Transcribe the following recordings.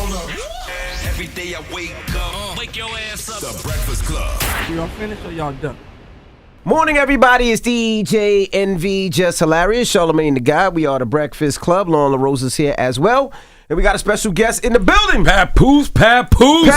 Hold up. Every day I wake up. Wake your ass up. The Breakfast Club. Y'all finished or y'all done? Morning, everybody. It's DJ NV, Jess Hilarious, Charlamagne the Guy. We are the Breakfast Club. Loren LoRosa's here as well. And we got a special guest in the building. Papoose. Papoose.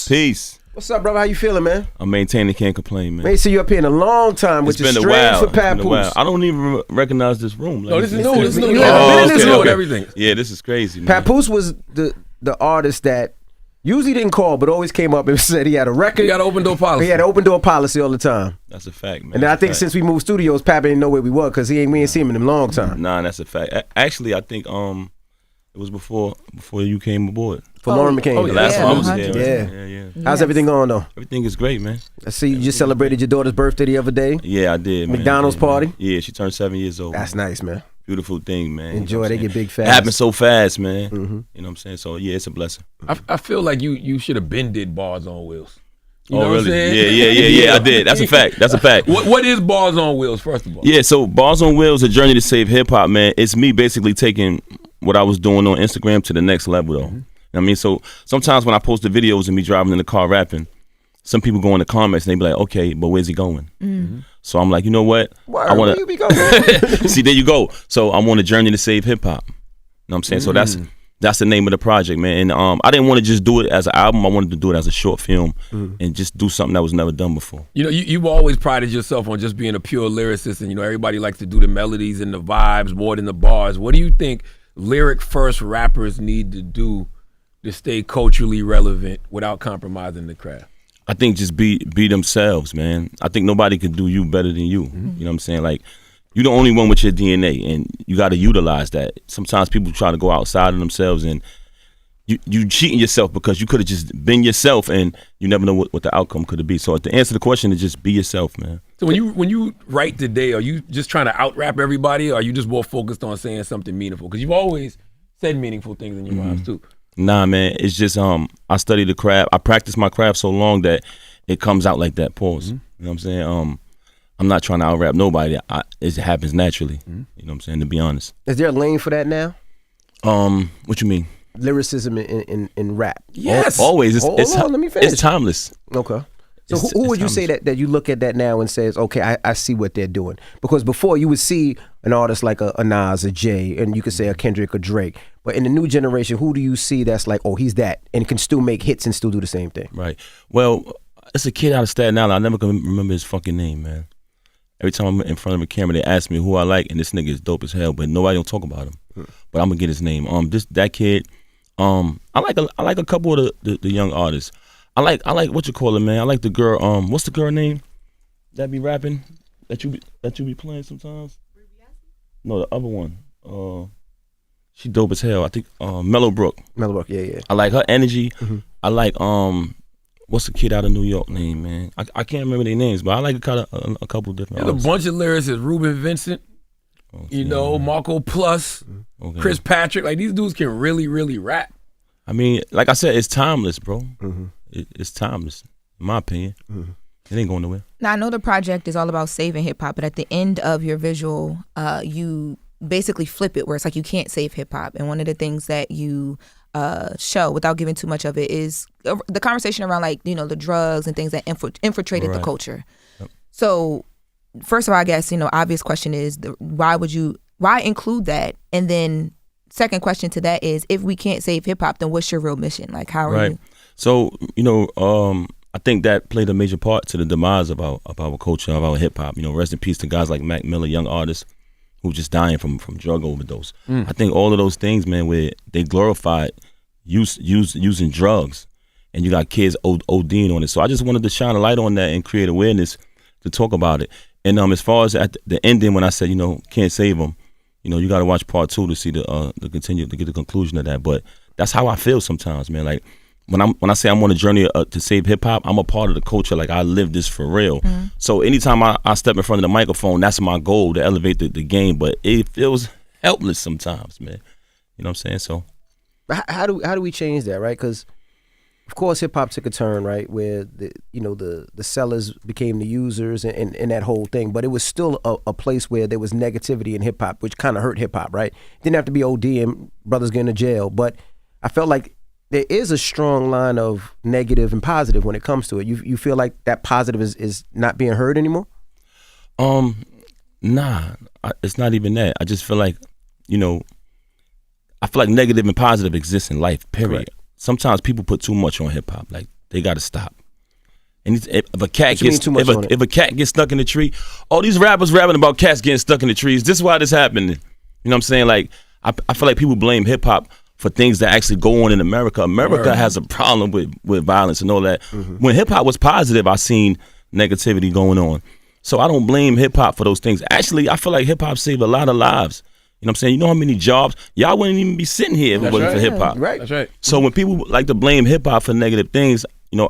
Peace. What's up, brother? How you feeling, man? I'm maintaining, can't complain, man. Man, see you up here in a long time, which It's is been a strange while. for It's been a while. Papoose. I don't even recognize this room. No, this is new. This is new. You haven't been in this room. Everything. Yeah, this is crazy, man. Papoose was the artist that usually didn't call, but always came up and said he had a record. He got an open door policy. He had an open door policy all the time. That's a fact, man. And then I think That's a since we moved studios, Pap didn't know where we were because we ain't seen him in a long time. fact. Nah, that's a fact. Actually, I think it was before you came aboard. For Loren McCain. The last time I was 100. here. Yeah. How's everything going though? Everything is great, man. I see you just celebrated your daughter's birthday the other day. Yeah, I did, man. McDonald's party? Yeah, she turned 7 years old. That's nice, man. Beautiful thing, man. Enjoy. You know what They I'm get saying? big fast. It happened so fast, man. Mhm. You know what I'm saying? So, yeah, it's a blessing. I feel like you should have been did Bars on Wheels. You know Oh, what I'm really? saying? Yeah, I did. That's a fact. That's a fact. What is Bars on Wheels, first of all? Yeah, so Bars on Wheels, A Journey to Save Hip Hop, man. It's me basically taking what I was doing on Instagram to the next level, though. You know what I mean? So sometimes when I post the videos of me driving in the car rapping, some people go in the comments and they be like, okay, but where's he going? So I'm like, you know what? Where you be going? See, there you go. So I'm on a journey to save hip hop. You know what I'm saying? So that's the name of the project, man. And I didn't want to just do it as an album. I wanted to do it as a short film and just do something that was never done before. You know, you've always prided yourself on just being a pure lyricist, and everybody likes to do the melodies and the vibes more than the bars. What do you think lyric first rappers need to do to stay culturally relevant without compromising the craft? I think just be themselves, man. I think nobody can do you better than you. You know what I'm saying? Like, you're the only one with your DNA, and you got to utilize that. Sometimes people try to go outside of themselves, and you cheating yourself because you could have just been yourself, and you never know what the outcome could be. So to answer the question is just be yourself, man. So when you write today, are you just trying to out-rap everybody, or are you just more focused on saying something meaningful? Because you've always said meaningful things in your rhymes, too. Nah, man, it's just I study the craft. I practice my craft so long that it comes out like that. Pause. You know what I'm saying? I'm not trying to out-rap nobody. It happens naturally. You know what I'm saying, to be honest. Is there a lane for that now? What you mean? Lyricism in rap. Yes. Always. Hold on, let me finish. It's timeless. Okay. So who would you say that you look at that now and says, okay, I see what they're doing? Because before you would see an artist like a Nas, a Jay, and you could say a Kendrick or Drake. But in the new generation, who do you see that's like, oh, he's that, and can still make hits and still do the same thing? Right. Well, it's a kid out of Staten Island. I never can remember his fucking name, man. Every time I'm in front of a camera, they ask me who I like, and this nigga is dope as hell, but nobody don't talk about him. But I'm gonna get his name. That kid. I like a couple of the young artists. I like what you call it, man. I like the girl. What's the girl name that be rapping that you be playing sometimes? No, the other one. She dope as hell. I think Mellowbrook. Mellowbrook, yeah. I like her energy. I like what's the kid out of New York name, man? I can't remember their names, but I like a couple of different. There's artists. a bunch of lyricists. Ruben Vincent, Marco Plus, Chris Patrick. Like, these dudes can really, really rap. I mean, like I said, it's timeless, bro. It's timeless, in my opinion. It ain't going nowhere. Now, I know the project is all about saving hip hop, but at the end of your visual, you basically flip it where it's like you can't save hip hop. And one of the things that you show, without giving too much of it, is the conversation around, like, the drugs and things that infiltrated the culture. Yep. So, first of all, I guess, obvious question is why include that? And then second question to that is, if we can't save hip hop, then what's your real mission? Like, how are you? So, I think that played a major part to the demise of our culture, of our hip hop. Rest in peace to guys like Mac Miller, young artists who just dying from drug overdose. I think all of those things, man, where they glorified using drugs, and you got kids ODing on it. So I just wanted to shine a light on that and create awareness to talk about it. And as far as at the ending, when I said, can't save them, you got to watch part 2 to see the continue to get the conclusion of that. But that's how I feel sometimes, man. Like, when I say I'm on a journey to save hip hop, I'm a part of the culture. Like, I live this for real. So anytime I step in front of the microphone, that's my goal, to elevate the game. But it feels helpless sometimes, man. You know what I'm saying? So how do we change that, right? Because of course hip hop took a turn, right, where the sellers became the users and that whole thing. But it was still a place where there was negativity in hip hop, which kind of hurt hip hop, right? Didn't have to be OD and brothers getting to jail, but I felt like there is a strong line of negative and positive when it comes to it. You feel like that positive is not being heard anymore? Nah, it's not even that. I just feel like, I feel like negative and positive exist in life, period. Correct. Sometimes people put too much on hip hop. Like, they got to stop. And if a cat if a cat gets stuck in a tree, all these rappers rapping about cats getting stuck in the trees. This is why this happened. You know what I'm saying? Like, I feel like people blame hip hop for things that actually go on in America. America has a problem with violence and all that. Mm-hmm. When hip hop was positive, I seen negativity going on. So I don't blame hip hop for those things. Actually, I feel like hip hop saved a lot of lives. You know what I'm saying? You know how many jobs? Y'all wouldn't even be sitting here if it wasn't for hip hop. Right. That's right. So when people like to blame hip hop for negative things,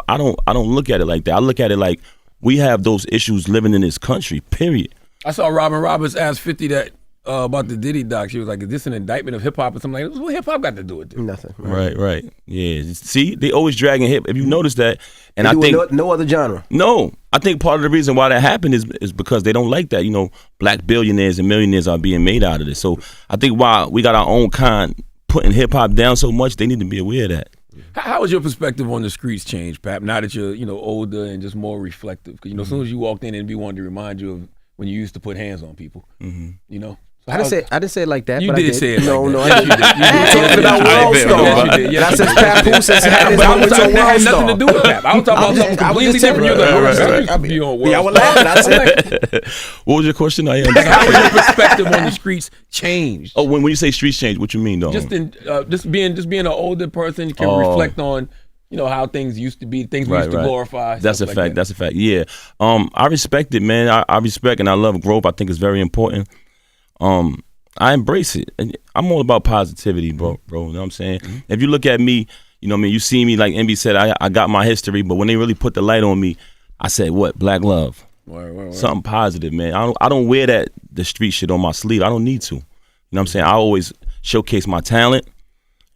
I don't look at it like that. I look at it like we have those issues living in this country, period. I saw Robin Roberts ask 50 that about the Diddy doc. She was like, is this an indictment of hip hop or something like that? What hip hop got to do with this? Nothing. Right. Yeah. See, they always dragging hip. If you notice that, and they I think no other genre. No, I think part of the reason why that happened is because they don't like that. Black billionaires and millionaires are being made out of this. So I think why we got our own kind putting hip hop down so much, they need to be aware of that. How has your perspective on the streets changed, Pap? Now that you're older and just more reflective, because as soon as you walked in, it'd be one to remind you of when you used to put hands on people. Mm-hmm. So I didn't say it like that. You but did I did. say it. No, like I didn't. Talking about World Star. That's his Papoose. That's that had nothing to do with Pap. I was talking about something completely different. I was laughing. I said, what was your question? How has your perspective on the streets changed? Oh, when you say streets change, what you mean, though? Just being an older person, you can reflect on how things used to be, things we used to glorify. That's a fact. That's a fact. Yeah. I respect it, man. I respect and I love growth. I think it's very important. I embrace it. And I'm all about positivity, bro. You know what I'm saying? Mm-hmm. If you look at me, you see me, like MB said, I got my history, but when they really put the light on me, I said, what? Black love. Word. Something positive, man. I don't wear the street shit on my sleeve. I don't need to. You know what I'm saying? I always showcase my talent,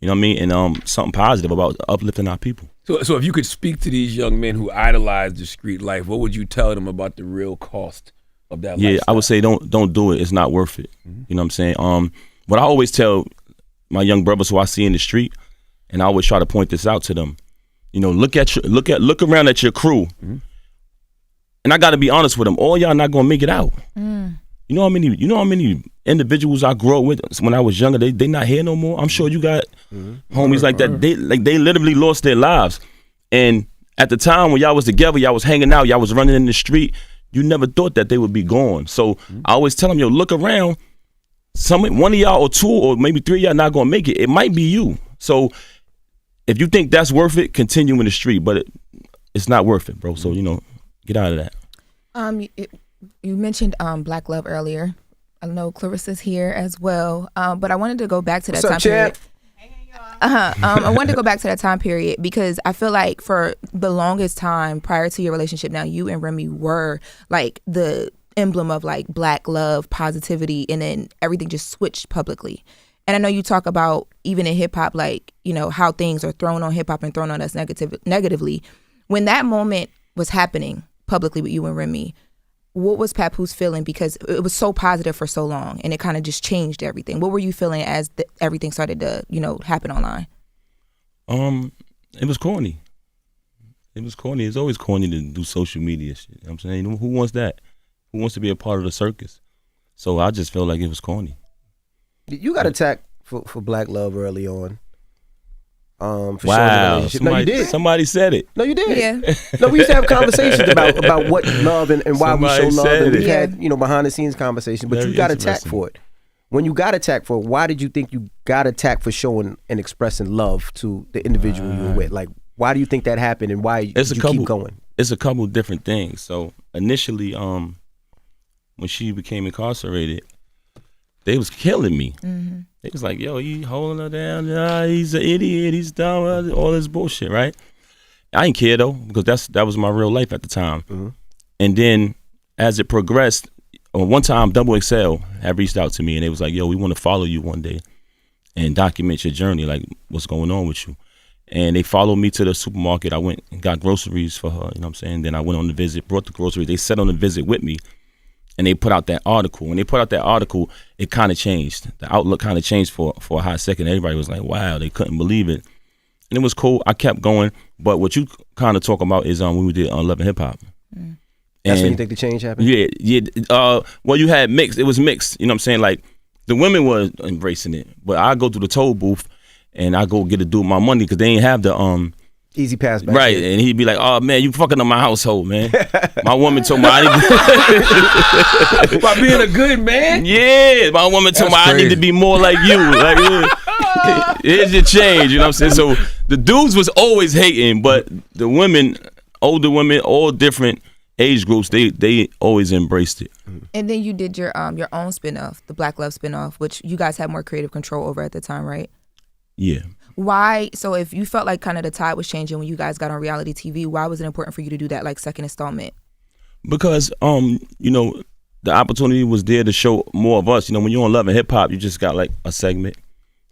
you know what I mean? And something positive about uplifting our people. So if you could speak to these young men who idolize the street life, what would you tell them about the real cost of that lifestyle? I would say don't do it. It's not worth it. Mm-hmm. You know what I'm saying? What I always tell my young brothers who I see in the street, and I always try to point this out to them, look around at your crew. Mm-hmm. And I got to be honest with them. All y'all not gonna make it out. Mm. You know how many individuals I grew up with when I was younger. They not here no more. I'm sure you got homies like that. They literally lost their lives. And at the time when y'all was together, y'all was hanging out, y'all was running in the street. You never thought that they would be gone. So I always tell them, look around. One of y'all or two or maybe three of y'all not gonna make it. It might be you. So if you think that's worth it, continue in the street. But it's not worth it, bro. So get out of that. You mentioned Black Love earlier. I know Clarissa's here as well, but I wanted to go back to that time period. I wanted to go back to that time period because I feel like for the longest time prior to your relationship, now you and Remy were like the emblem of like Black love, positivity, and then everything just switched publicly. And I know you talk about even in hip hop, like how things are thrown on hip hop and thrown on us negatively. When that moment was happening publicly with you and Remy, what was Papoose feeling? Because it was so positive for so long and it kind of just changed everything. What were you feeling as everything started to, happen online? It was corny. It's always corny to do social media shit. You know what I'm saying? Who wants that? Who wants to be a part of the circus? So I just felt like it was corny. You got attacked for Black love early on. Wow! No, you did. Somebody said it. No, you did. Yeah. No, we used to have conversations about what love and why Somebody we show love, and we said had behind the scenes conversations. But Very you got attacked interesting. for it. When you got attacked for it, why did you think you got attacked for showing and expressing love to the individual you were with? Like, why do you think that happened, and why you keep going? It's a couple different things. So initially, when she became incarcerated, they was killing me. Mm-hmm. They was like, yo, he holding her down. He's an idiot. He's dumb. All this bullshit, right? I didn't care, though, because that was my real life at the time. Mm-hmm. And then as it progressed, one time Double XL had reached out to me, and they was like, yo, we want to follow you one day and document your journey, like what's going on with you. And they followed me to the supermarket. I went and got groceries for her, you know what I'm saying? Then I went on the visit, brought the groceries. They sat on the visit with me. and they put out that article. When they put out that article, it kind of changed. The outlook kind of changed for a hot second. Everybody was like, wow, they couldn't believe it. And it was cool. I kept going. But what you kind of talk about is when we did Love and Hip Hop. That's when you think the change happened? Yeah. Well, you had mixed. It was mixed. You know what I'm saying? Like, the women were embracing it. But I go to the toll booth, and I go get a dude my money because they ain't have the easy pass back. Right, and he'd be like, "Oh man, you fucking up my household, man." My woman told me I need by being a good man. Yeah, my woman told me I need to be more like you. Like, here's your change. You know what I'm saying? So the dudes was always hating, but the women, older women, all different age groups, they always embraced it. And then you did your own spinoff, the Black Love spinoff, which you guys had more creative control over at the time, right? Yeah. Why? So if you felt like kind of the tide was changing when you guys got on reality TV, why was it important for you to do that like second installment? Because you know, the opportunity was there to show more of us. You know, when you're on Love and Hip Hop, you just got like a segment.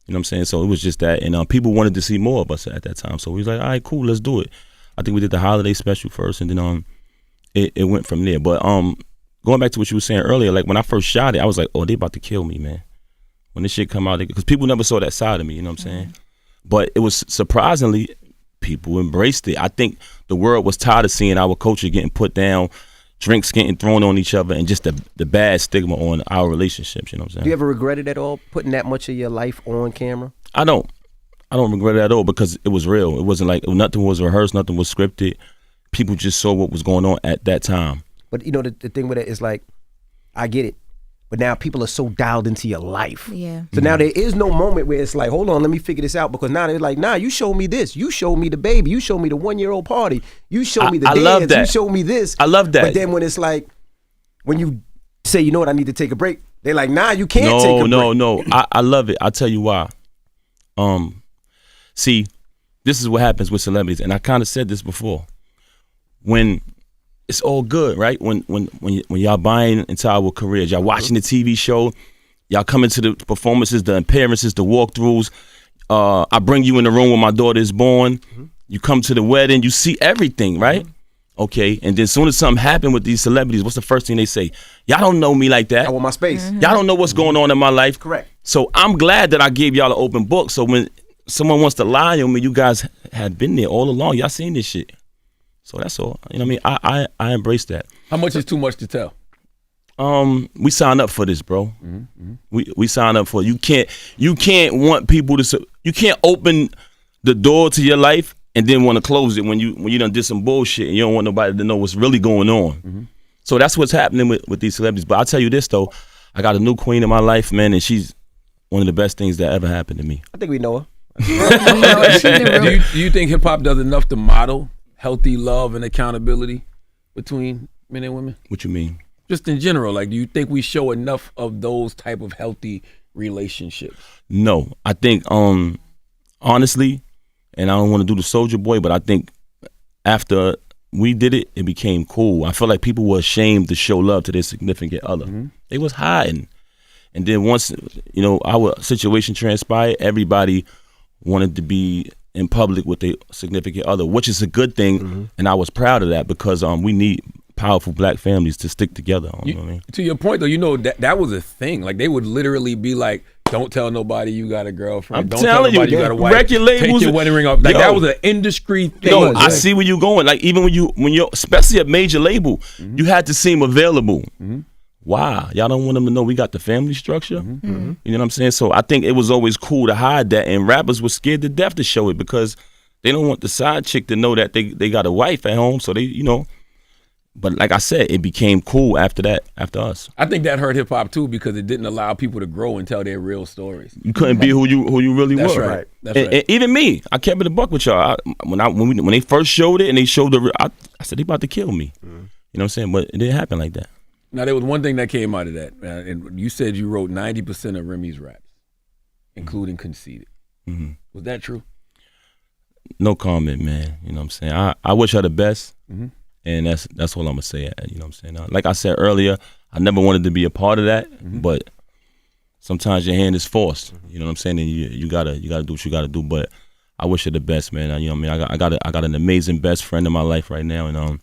You know what I'm saying? So it was just that, and people wanted to see more of us at that time. So we was like, all right, cool, let's do it. I think we did the holiday special first, and then it went from there. But going back to what you were saying earlier, like when I first shot it, I was like, oh, they about to kill me, man. When this shit come out, because people never saw that side of me. You know what I'm saying? But it was surprisingly, people embraced it. I think the world was tired of seeing our culture getting put down, drinks getting thrown on each other, and just the bad stigma on our relationships. You know what I'm saying? Do you ever regret it at all, putting that much of your life on camera? I don't regret it at all because it was real. It wasn't like nothing was rehearsed, nothing was scripted. People just saw what was going on at that time. But you know, the thing with it is like, I get it. But now people are so dialed into your life. Yeah. So now there is no moment where it's like, hold on, let me figure this out. Because now they're like, nah, you showed me this. You showed me the baby. You showed me the 1-year-old party. You showed me the dance. Love that. You showed me this. I love that. But then when it's like, when you say, you know what, I need to take a break, they're like, nah, you can't take a break. No. I love it. I'll tell you why. See, this is what happens with celebrities. And I kind of said this before. When it's all good, right? When y'all buying into our careers, y'all watching the TV show, y'all coming to the performances, the appearances, the walkthroughs. I bring you in the room when my daughter is born. You come to the wedding, you see everything, right? Okay, and then as soon as something happened with these celebrities, what's the first thing they say? Y'all don't know me like that. I want my space. Y'all don't know what's going on in my life. Correct. So I'm glad that I gave y'all an open book. So when someone wants to lie on me, you guys have been there all along. Y'all seen this shit. So that's all. You know what I mean? I embrace that. How much is too much to tell? We signed up for this, bro. We signed up for it. You can't want people to. You can't open the door to your life and then want to close it when you done did some bullshit and you don't want nobody to know what's really going on. So that's what's happening with these celebrities. But I'll tell you this though, I got a new queen in my life, man, and she's one of the best things that ever happened to me. I think we know her. Do you think hip hop does enough to model healthy love and accountability between men and women? What you mean? Just in general, like, do you think we show enough of those type of healthy relationships? No, I think honestly, and I don't want to do the soldier boy, but I think after we did it, it became cool. I felt like people were ashamed to show love to their significant other. They was hiding. And then once, you know, our situation transpired, everybody wanted to be in public with their significant other, which is a good thing. And I was proud of that because we need powerful black families to stick together. You know what I mean? To your point, though, you know, that was a thing. Like, they would literally be like, don't tell nobody you got a girlfriend. Don't tell nobody you got a wife. Record labels, take your wedding ring off. Like, that was an industry thing. No, I see where you're going. Like, even when you're, especially a major label, you had to seem available. Why? Y'all don't want them to know we got the family structure? You know what I'm saying? So I think it was always cool to hide that, and rappers were scared to death to show it because they don't want the side chick to know that they got a wife at home. So they, you know. But like I said, it became cool after that, after us. I think that hurt hip hop too because it didn't allow people to grow and tell their real stories. You couldn't be who you really That's were. Right. That's and even me, I kept it a buck with y'all. When they first showed it and they showed I said they about to kill me. You know what I'm saying? But it didn't happen like that. Now there was one thing that came out of that, and you said you wrote 90% of Remy's raps, including Conceited. Was that true? No comment, man. You know what I'm saying? I wish her the best. And that's all I'm gonna say. You know what I'm saying? Like I said earlier, I never wanted to be a part of that, but sometimes your hand is forced. You know what I'm saying? And you gotta do what you gotta do. But I wish her the best, man. You know what I mean? I got an amazing best friend in my life right now, and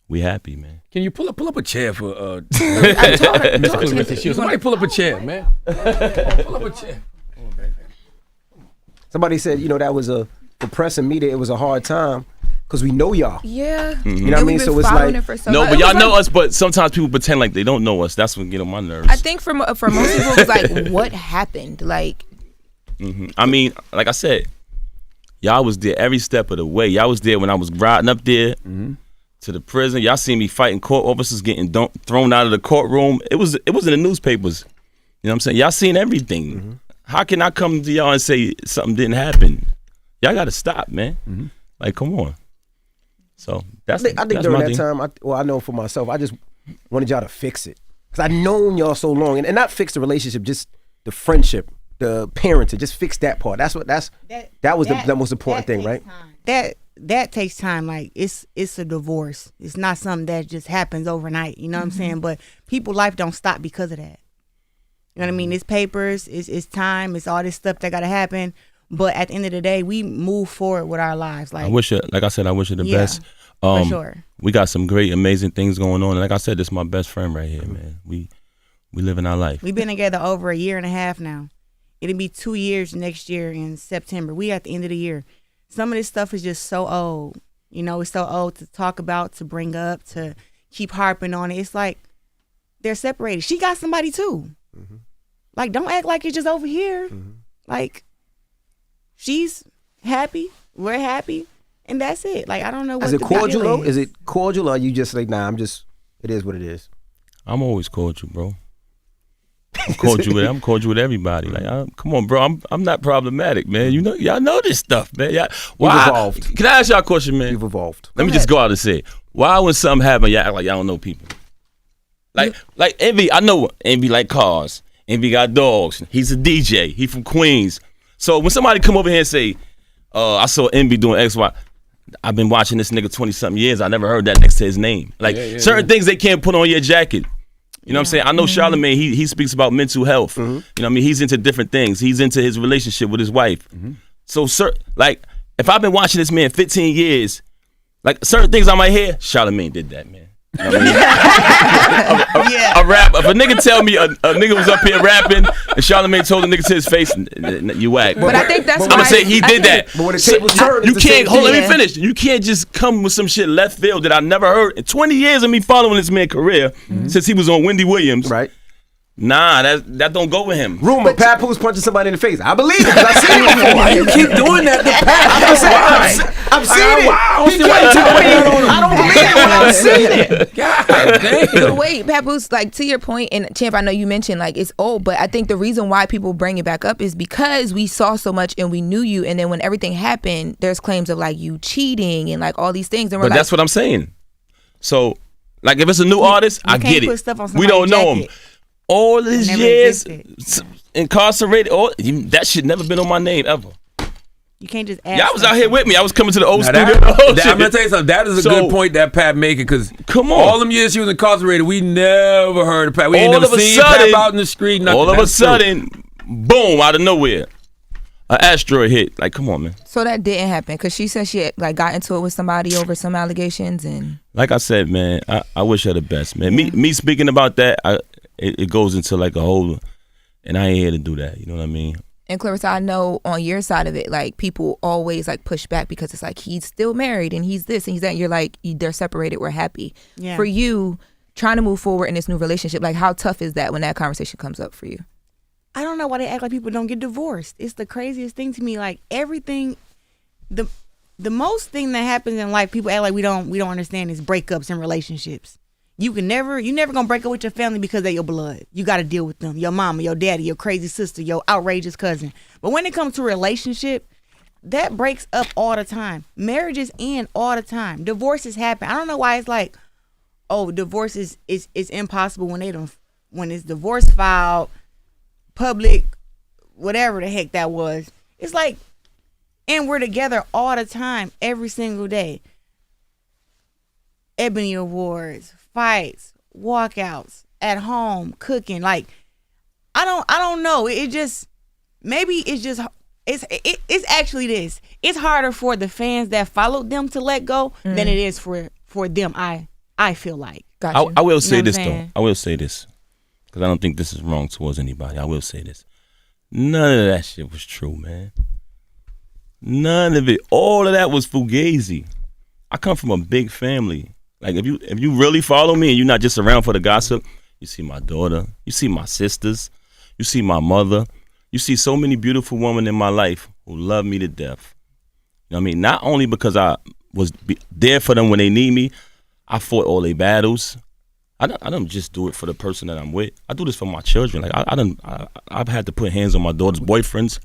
we happy, man. Can you pull up a chair for Miss Clarissa Shields? Somebody pull up a chair, man. Pull up a chair. Somebody said, that was for press and media, it was a hard time because we know y'all. Yeah. You know what I mean? So it's like, but y'all know us, but sometimes people pretend like they don't know us. That's what get on my nerves. I think for most people, it's like, what happened? Like, I mean, like I said, y'all was there every step of the way. Y'all was there when I was riding up there to the prison. Y'all seen me fighting court officers getting thrown out of the courtroom. It was in the newspapers. You know what I'm saying? Y'all seen everything. How can I come to y'all and say something didn't happen? Y'all got to stop, man. Like, come on. So I think during that time, I know for myself, I just wanted y'all to fix it because I've known y'all so long, and not fix the relationship, just the friendship, the parenting, just fix that part. That was the most important thing, right? That takes time. Like it's a divorce. It's not something that just happens overnight. You know what I'm saying? But people's life don't stop because of that. You know what I mean? It's papers, it's time, it's all this stuff that got to happen. But at the end of the day, we move forward with our lives. Like I wish her the best. For sure. We got some great, amazing things going on. And like I said, this is my best friend right here, man. We living our life. We've been together over a year and a half now. It'll be 2 years next year in September. We at the end of the year. Some of this stuff is just so old. It's so old to talk about, to bring up, to keep harping on it. It's like they're separated. She got somebody too. Like, don't act like it's just over here. Like, she's happy, we're happy, and that's it. Like, I don't know what is it cordial though? Is it cordial, or are you just like, nah, it is what it is? I'm always cordial, bro. I'm cordial with everybody. Like, come on, bro. I'm not problematic, man. Y'all know this stuff, man. You've evolved. Can I ask y'all a question, man? You've evolved. Let me just go out and say it. Why when something happen, y'all act like y'all don't know people? Like Envy, I know Envy like cars. Envy got dogs. He's a DJ. He from Queens. So when somebody come over here and say, I saw Envy doing X, Y, I've been watching this nigga 20-something years. I never heard that next to his name. Like certain things they can't put on your jacket. You know what I'm saying? I know Charlamagne, he speaks about mental health. You know what I mean? He's into different things. He's into his relationship with his wife. So, if I've been watching this man 15 years, like certain things I might hear, Charlamagne did that, man. You know what I mean? A rap. If a nigga tell me a nigga was up here rapping and Charlamagne told the nigga to his face, you whack. But I think that's I'm gonna say he did that. But when the tables turn, you can't let me finish. You can't just come with some shit left field that I never heard. In 20 years of me following this man's career since he was on Wendy Williams. Right. Nah, that don't go with him. Rumor, Papoose punching somebody in the face. I believe it because I've seen it before. Why you keep doing that? I've seen it. I don't believe it when I've seen it. God damn. But wait, Papoose, like to your point, and Champ, I know you mentioned like it's old, but I think the reason why people bring it back up is because we saw so much and we knew you, and then when everything happened, there's claims of like you cheating and like all these things, and we're but that's what I'm saying. So, like if it's a new artist, I get it. We don't know him. All these years incarcerated, that shit never been on my name ever. You can't just ask. Y'all was out here with me. I was coming to the old studio. I'm gonna tell you something. That is a good point that Pat making, because come on, all them years she was incarcerated, we never heard of Pat. We ain't never seen Pat out in the street. Nothing. All of a sudden, boom, out of nowhere, an asteroid hit. Like, come on, man. So that didn't happen because she said she had, like got into it with somebody over some allegations, and like I said, man, I wish her the best, man. Me speaking about that, it goes into like a whole, and I ain't here to do that. You know what I mean? And Clarissa, I know on your side of it, like people always like push back because it's like he's still married and he's this and he's that. And you're like, they're separated, we're happy. Yeah. For you, trying to move forward in this new relationship, like how tough is that when that conversation comes up for you? I don't know why they act like people don't get divorced. It's the craziest thing to me. Like everything, the most thing that happens in life, people act like we don't understand is breakups and relationships. You never gonna break up with your family because they're your blood. You got to deal with them, your mama, your daddy, your crazy sister, your outrageous cousin. But when it comes to a relationship, that breaks up all the time. Marriages end all the time. Divorces happen. I don't know why it's like, oh, divorce is impossible when it's divorce filed, public, whatever the heck that was. It's like, and we're together all the time, every single day. Ebony Awards, fights, walkouts, at home, cooking. Like, I don't know. It's actually this. It's harder for the fans that followed them to let go than it is for them. I feel like. Gotcha. I will say what I'm this saying? though. I will say this because I don't think this is wrong towards anybody. I will say this. None of that shit was true, man. None of it. All of that was fugazi. I come from a big family. Like if you really follow me and you're not just around for the gossip, you see my daughter, you see my sisters, you see my mother, you see so many beautiful women in my life who love me to death. You know what I mean? Not only because I was there for them when they need me, I fought all their battles. I don't just do it for the person that I'm with. I do this for my children. Like I've had to put hands on my daughter's boyfriends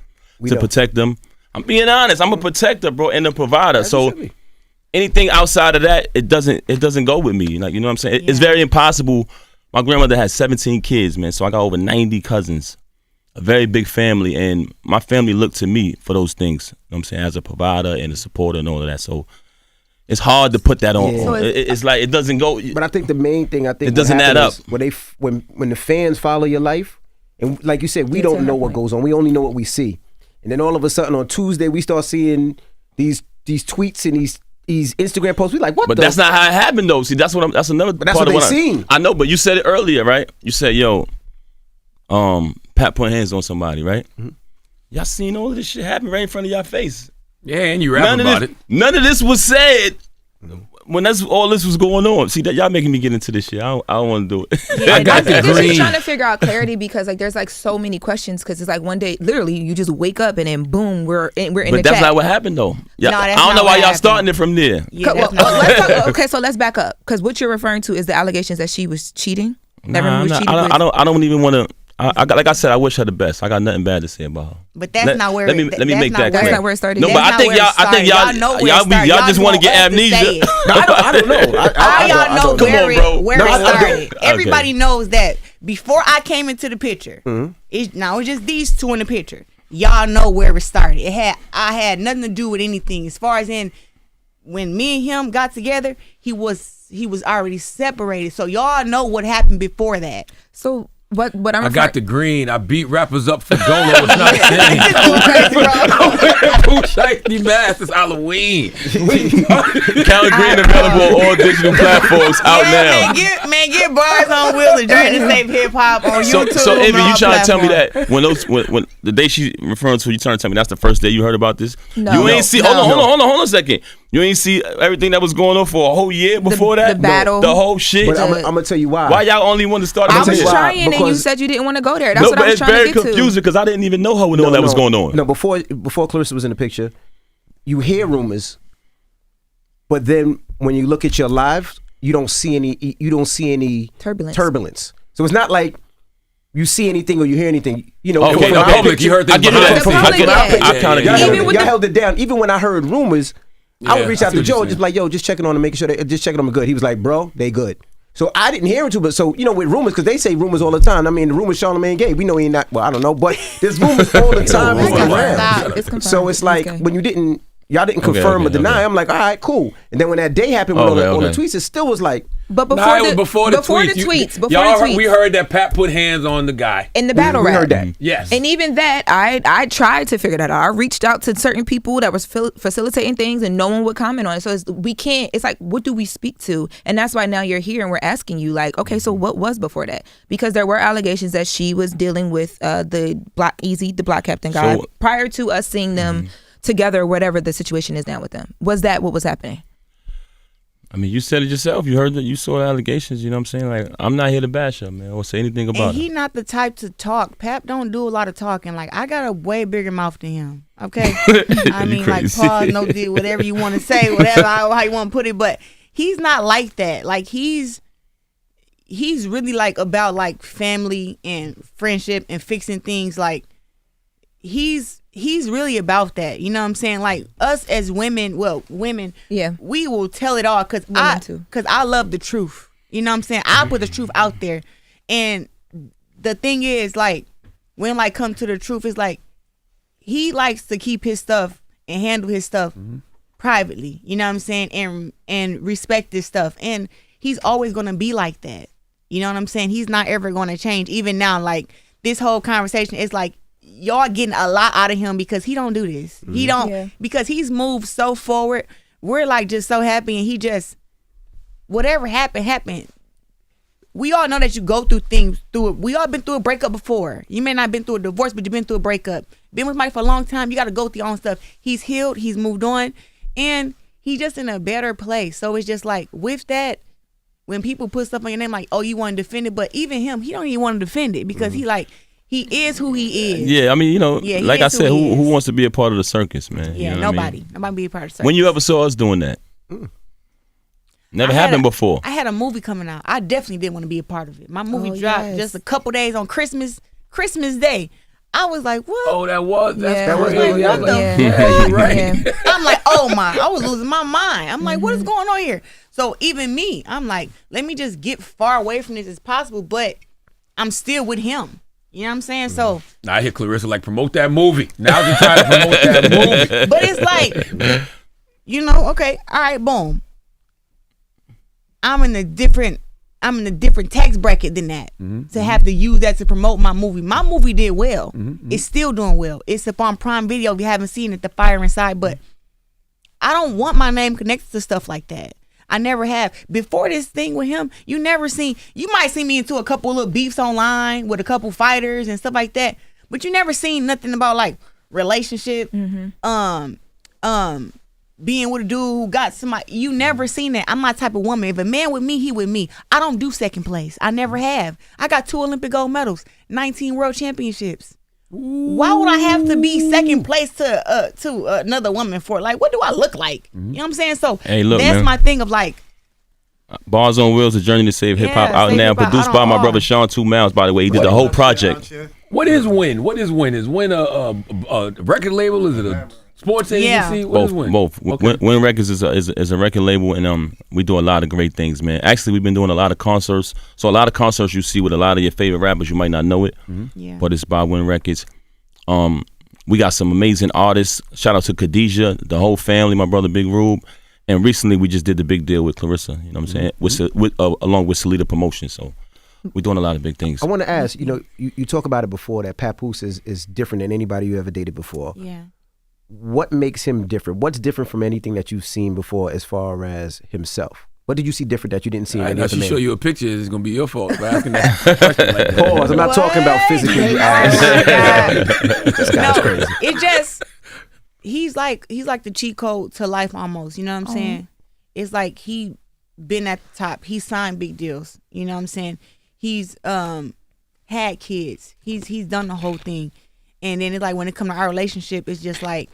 to protect them. I'm being honest. I'm a protector, bro, and a provider. So anything outside of that, it doesn't go with me. Like, you know what I'm saying? It's very impossible. My grandmother had 17 kids, man. So I got over 90 cousins, a very big family, and my family looked to me for those things. You know what I'm saying? As a provider and a supporter and all of that. So it's hard to put that on. Yeah. So it's like it doesn't go. But I think the main thing it doesn't add up. When the fans follow your life, and like you said, we don't know what goes on. We only know what we see. And then all of a sudden on Tuesday we start seeing these tweets and these Instagram posts. We like, what? But that's not how it happened though. See, that's another. But that's part what of they seen. I know, but you said it earlier, right? You said, "Yo, Pat put hands on somebody," right? Mm-hmm. Y'all seen all of this shit happen right in front of y'all face. Yeah, and you rap about it. None of this was said when all this was going on. See, that y'all making me get into this shit. I don't want to do it. Yeah, I got the just green. trying to figure out clarity because like there's like so many questions because it's like one day literally you just wake up and then boom we're in But the that's chat. not what happened though. No, I that's don't not know why what y'all happened. starting it from there. Yeah, Well, that's not okay, so let's back up because what you're referring to is the allegations that she was cheating. That Remy was cheating with. I don't even want to. Like I said, I wish her the best. I got nothing bad to say about her. But that's not where let me make that That's clear. not where it started. No, That's but I think y'all just want to get amnesia. No, I don't know. Y'all know Come where on, it bro. started. Okay. Everybody knows that before I came into the picture, it's just these two in the picture. Y'all know where it started. I had nothing to do with anything. As far as when me and him got together, he was already separated. So y'all know what happened before that. So what I'm I got the green. I beat rappers up for Golo. It's not a thing. Papoose shiny mask. It's Halloween. Count Green available on all digital platforms out now. Get bars on Wheels and Journey to Save Hip Hop on YouTube. So Ivy, you trying to tell me platforms. that when the day she referring to, you trying to tell me that's the first day you heard about this? No. You ain't see. No. Hold on a second. You ain't see everything that was going on for a whole year before that. The battle, the whole shit. But I'm gonna tell you why. Why y'all only want to start? I was tell you why, trying, and you because- said you didn't want to go there. That's what I was it's trying very to get to. confusing because I didn't even know her when all that was going on. No, before Clarissa was in the picture, you hear rumors, but then when you look at your lives, you don't see any turbulence. So it's not like you see anything or you hear anything. You know, Okay, the no, public, you heard things I give you behind that. the scenes. I kind of y'all, give Even you with that. y'all held it down. Even when I heard rumors, I would reach out to I see what Joe you're and just saying. like, yo, just checking on them, making sure just checking on them good. He was like, bro, they good. So I didn't hear him too, but so you know with rumors because they say rumors all the time. I mean, the rumors Charlamagne gay. We know he ain't not. Well, I don't know, but there's rumors all the time. It's around. confirmed. It's confirmed. So it's like Okay. when y'all didn't confirm or deny. I'm like, all right, cool. And then when that day happened on the tweets, it still was like, But It was before the tweets. We heard that Pat put hands on the guy. in the battle we rap. heard that. Yes. And even that, I tried to figure that out. I reached out to certain people that was facilitating things, and no one would comment on it. So it's like, what do we speak to? And that's why now you're here, and we're asking you, like, okay, so what was before that? Because there were allegations that she was dealing with the Black Captain guy So- prior to us seeing them together, whatever the situation is now with them. Was that what was happening? I mean, you said it yourself. You heard that. You saw the allegations. You know what I'm saying? Like, I'm not here to bash her, man, or say anything about And her. he not the type to talk. Pap don't do a lot of talking. Like, I got a way bigger mouth than him. Okay? I You mean, like, crazy. pause, no deal, whatever you want to say, whatever, how you want to put it. But he's not like that. Like, he's really, like, about, like, family and friendship and fixing things. Like, he's really about that. You know what I'm saying? Like, us as women, Yeah. we will tell it all because Women too. I love the truth. You know what I'm saying? I put the truth out there. And the thing is, like, when like come to the truth, it's like he likes to keep his stuff and handle his stuff privately. You know what I'm saying? And respect his stuff. And he's always gonna be like that. You know what I'm saying? He's not ever gonna change. Even now, like this whole conversation is like y'all getting a lot out of him because he don't do this. He don't because he's moved so forward. We're like just so happy, and whatever happened. We all know that you go through things we all been through a breakup before. You may not have been through a divorce, but you've been through a breakup. Been with somebody for a long time, you got to go through your own stuff. He's healed, he's moved on, and he's just in a better place. So it's just like, with that, when people put stuff on your name like, oh, you want to defend it, but even him, he don't even want to defend it because he is who he is. Yeah, I mean, like I said, who wants to be a part of the circus, man? Yeah, you know nobody. I mean? Nobody be a part of the circus. When you ever saw us doing that? Never happened before. I had a movie coming out. I definitely didn't want to be a part of it. My movie dropped just a couple days on Christmas Day. I was like, what? Oh, that was crazy. What the you're right. I'm like, oh my, I was losing my mind. I'm like, what is going on here? So even me, I'm like, let me just get far away from this as possible, but I'm still with him. You know what I'm saying? So now I hear Clarissa like, promote that movie. Now's the time to promote that movie. But it's like, okay, all right, boom. I'm in a different tax bracket than that to have to use that to promote my movie. My movie did well. It's still doing well. It's up on Prime Video if you haven't seen it, The Fire Inside. But I don't want my name connected to stuff like that. I never have. Before this thing with him, you might see me into a couple little beefs online with a couple fighters and stuff like that. But you never seen nothing about like relationship, being with a dude who got somebody. You never seen that. I'm my type of woman. If a man with me, he with me. I don't do second place. I never have. I got 2 Olympic gold medals, 19 world championships. Why would I have to be second place to another woman for? Like, what do I look like? You know what I'm saying? So hey, look, that's man. my thing of like, Bars on Wheels, A Journey to Save Hip Hop, out now, produced by my brother Sean 2 Miles, by the way. He did the whole project. What is Win? Is Win a record label? Is it a sports agency? Both. Okay. Win Records is a record label, and we do a lot of great things, man. Actually, we've been doing a lot of concerts. So a lot of concerts you see with a lot of your favorite rappers, you might not know it, but it's by Win Records. We got some amazing artists. Shout out to Khadijah, the whole family, my brother Big Rube. And recently we just did the big deal with Clarissa, you know what I'm saying? Along with Salida Promotions. So we're doing a lot of big things. I want to ask, you talk about it before that Papoose is different than anybody you ever dated before. Yeah. What makes him different? What's different from anything that you've seen before as far as himself? What did you see different that you didn't see in any other man? Now she show you a picture, it's going to be your fault for asking that question like that. Pause. I'm not talking about physically. You ass. This guy's crazy. It just, he's like the cheat code to life almost. You know what I'm saying? It's like he been at the top. He signed big deals. You know what I'm saying? He's had kids. He's done the whole thing. And then it's like when it comes to our relationship, it's just like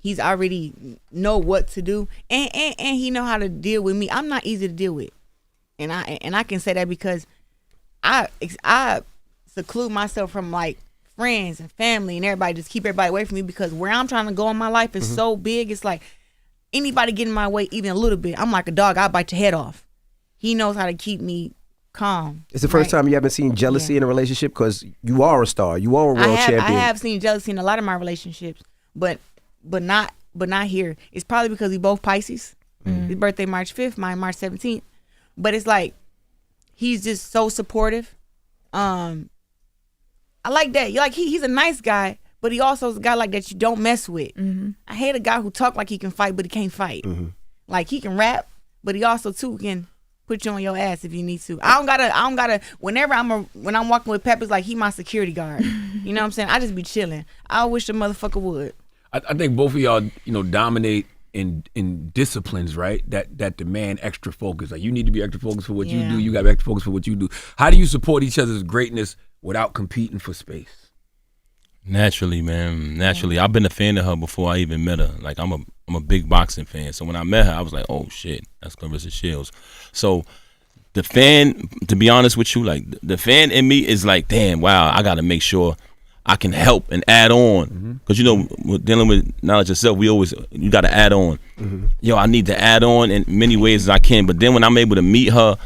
he's already know what to do, and he know how to deal with me. I'm not easy to deal with, and I can say that because I seclude myself from like friends and family and everybody, just keep everybody away from me because where I'm trying to go in my life is so big. It's like anybody get in my way even a little bit, I'm like a dog. I'll bite your head off. He knows how to keep me calm. It's the first time you haven't seen jealousy in a relationship because you are a star. You are a world champion. I have seen jealousy in a lot of my relationships, but not here. It's probably because we both Pisces. His birthday March 5th, mine March 17th. But it's like he's just so supportive. I like that. Like he's a nice guy, but he also is a guy like that you don't mess with. I hate a guy who talk like he can fight, but he can't fight. Like he can rap, but he also too can put you on your ass if you need to. I don't gotta. Whenever when I'm walking with Pep, it's like he my security guard. You know what I'm saying? I just be chilling. I wish a motherfucker would. I think both of y'all, dominate in disciplines, right? That demand extra focus. Like you need to be extra focused for what you do. You got to be extra focused for what you do. How do you support each other's greatness without competing for space? Naturally, man. Naturally, I've been a fan of her before I even met her. Like I'm a big boxing fan. So when I met her, I was like, oh shit, that's Clarissa Shields. So the fan, to be honest with you, like the fan in me is like, damn, wow, I got to make sure I can help and add on. Because, dealing with knowledge yourself, you got to add on. Yo, I need to add on in many ways as I can. But then when I'm able to meet her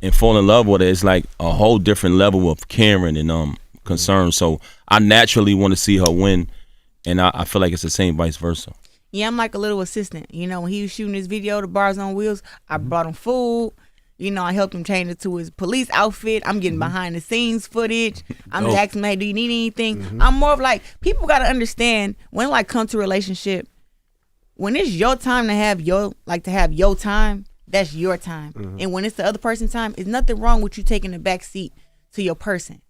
and fall in love with her, it's like a whole different level of caring and concern. So I naturally want to see her win. And I feel like it's the same vice versa. Yeah, I'm like a little assistant. When he was shooting this video, the Bars on Wheels, I brought him food. I helped him change it to his police outfit. I'm getting behind the scenes footage. I'm just asking him, hey, do you need anything? I'm more of like, people got to understand when like come to a relationship, when it's your time to have your time, That's your time. And when it's the other person's time, it's nothing wrong with you taking the back seat to your person.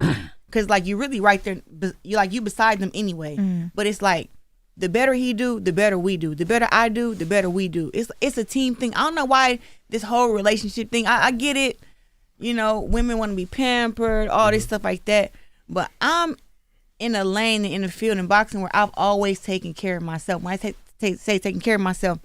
Cause like you really right there, you beside them anyway. But it's like the better he do, the better we do. The better I do, the better we do. It's a team thing. I don't know why this whole relationship thing. I get it. You know, women want to be pampered, all this stuff like that. But I'm in a lane in the field in boxing where I've always taken care of myself. When I say taking care of myself,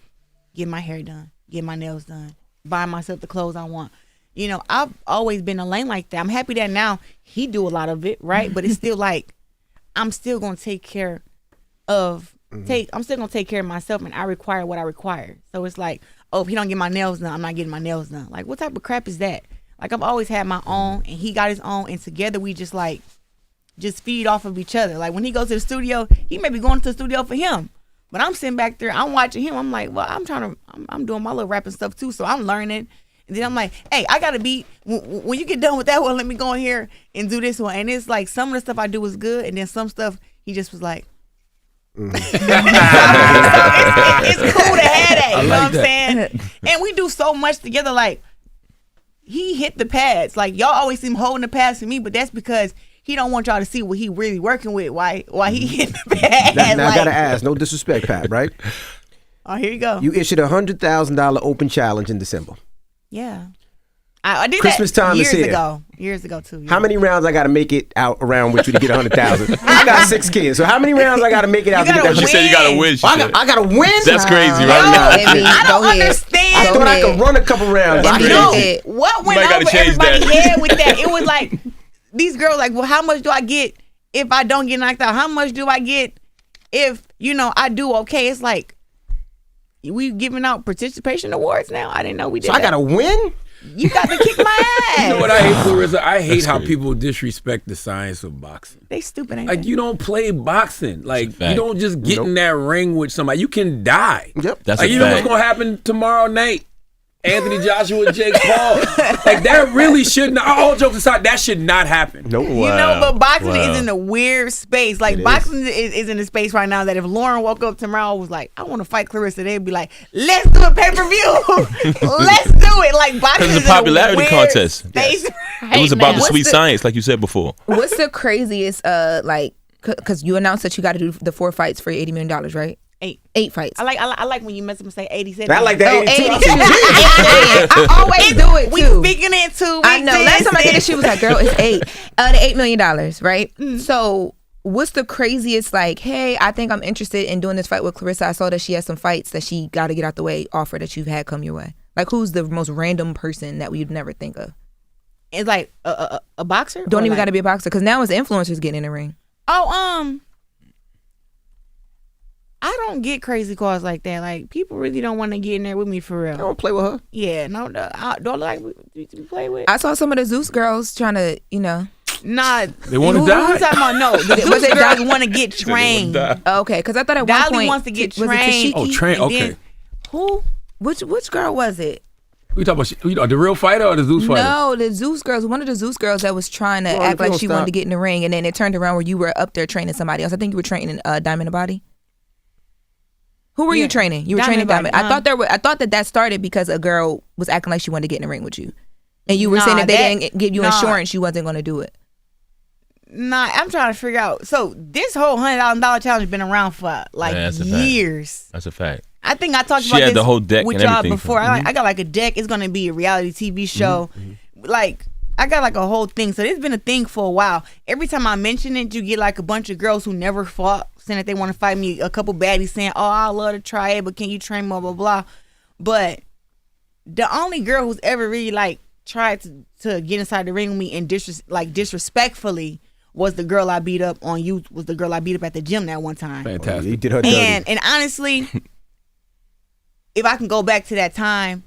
get my hair done, get my nails done, buy myself the clothes I want. You know, I've always been a lane like that. I'm happy that now he do a lot of it, right? But it's still like I'm still gonna take care of I'm still gonna take care of myself, and I require what I require. So it's like, oh, if he don't get my nails done, I'm not getting my nails done. Like, what type of crap is that? Like, I've always had my own, and he got his own, and together we just feed off of each other. Like, when he goes to the studio, he may be going to the studio for him, but I'm sitting back there, I'm watching him. I'm like, well, I'm doing my little rapping stuff too, so I'm learning. And then I'm like, hey, I got to be, when you get done with that one, let me go in here and do this one. And it's like, some of the stuff I do is good, and then some stuff, he just was like, so it's cool to have that, you know what I'm saying? And we do so much together, like, he hit the pads. Like, y'all always see him holding the pads for me, but that's because he don't want y'all to see what he really working with. Why he hit the pads? Now I gotta ask, no disrespect, Pat, right? Oh, here you go. You issued a $100,000 open challenge in December. Yeah. I did Christmas that time is here. Years ago too. Yeah. How many rounds I gotta make it out around with you to get 100,000? I got 6 kids, so how many rounds I gotta make it out to get that? She said you gotta win. I gotta win. That's crazy, right? I don't understand. I thought I could run a couple rounds. What went over everybody's head with that? It was like these girls like, well, how much do I get if I don't get knocked out? How much do I get if I do okay? It's like we giving out participation awards now. I didn't know we did. So I gotta win. You got to kick my ass. You know what I hate, Clarissa? I hate how people disrespect the science of boxing. They stupid, ain't Like, they? you don't play boxing. Like, you don't just get in that ring with somebody. You can die. Yep. That's like, a you know fact. what's going to happen tomorrow night? Anthony Joshua, Jake Paul. Like, that really should not, all jokes aside, that should not happen. Nope. You know, but boxing is in a weird space. Like, boxing is in a space right now that if Loren woke up tomorrow and was like, I want to fight Clarissa, they'd be like, let's do a pay-per-view. Let's do it. Like, boxing is a popularity in a weird contest. Space It was about the sweet science, like you said before. What's the craziest, because you announced that you got to do the 4 fights for $80 million, right? 8 fights. I like when you mess up and say 87. I like that. 82. I always do it too. We speaking it too. I know. Last time I did it, she was like, "Girl, it's 8." The $8 million, right? So, what's the craziest? Like, hey, I think I'm interested in doing this fight with Clarissa. I saw that she has some fights that she got to get out the way. Offer that you've had come your way. Like, who's the most random person that we'd never think of? It's like a boxer. Don't even got to be a boxer because now it's influencers getting in the ring. Oh, I don't get crazy calls like that. Like, people really don't want to get in there with me for real. I don't play with her. Yeah, no, don't like we play with. I saw some of the Zeus girls trying to, Nah, They want to who die. you talking about? No, the Zeus girls want to get trained. Okay, because I thought at one Dolly point wants to get was it trained. Tashiki? Oh, train. And Okay. then- who? Which girl was it? We talking about the real fighter or the Zeus fighter? No, the Zeus girls. One of the Zeus girls that was trying to act like she wanted to get in the ring, and then it turned around where you were up there training somebody else. I think you were training Diamond Body. Who were you training? You were training Diamond. I thought that started because a girl was acting like she wanted to get in the ring with you, and you were saying if they didn't give you insurance, you wasn't going to do it. Nah, I'm trying to figure out. So this whole $100,000 challenge has been around for years. That's a fact. I think I talked She about had this the whole deck with and y'all everything. before. I got like a deck. It's gonna be a reality TV show. Like, I got like a whole thing. So it's been a thing for a while. Every time I mention it, you get like a bunch of girls who never fought saying that they want to fight me. A couple baddies saying, "Oh, I love to try it, but can you train blah blah blah." But the only girl who's ever really like tried to get inside the ring with me and disrespectfully was the girl I beat up on youth. Was the girl I beat up at the gym that one time. Fantastic. You did her dirty. And honestly, if I can go back to that time,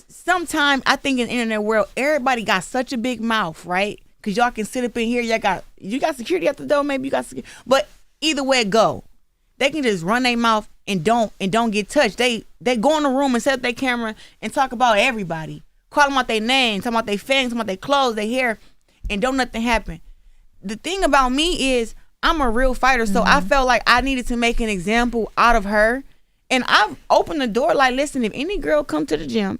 sometime I think in the internet world, everybody got such a big mouth, right? Because y'all can sit up in here, you got security at the door, maybe you got security. But either way it go, they can just run their mouth and don't get touched. They go in the room and set up their camera and talk about everybody. Call them out their name, talk about their fangs, talk about their clothes, their hair, and don't nothing happen. The thing about me is I'm a real fighter, so I felt like I needed to make an example out of her. And I've opened the door like, listen, if any girl come to the gym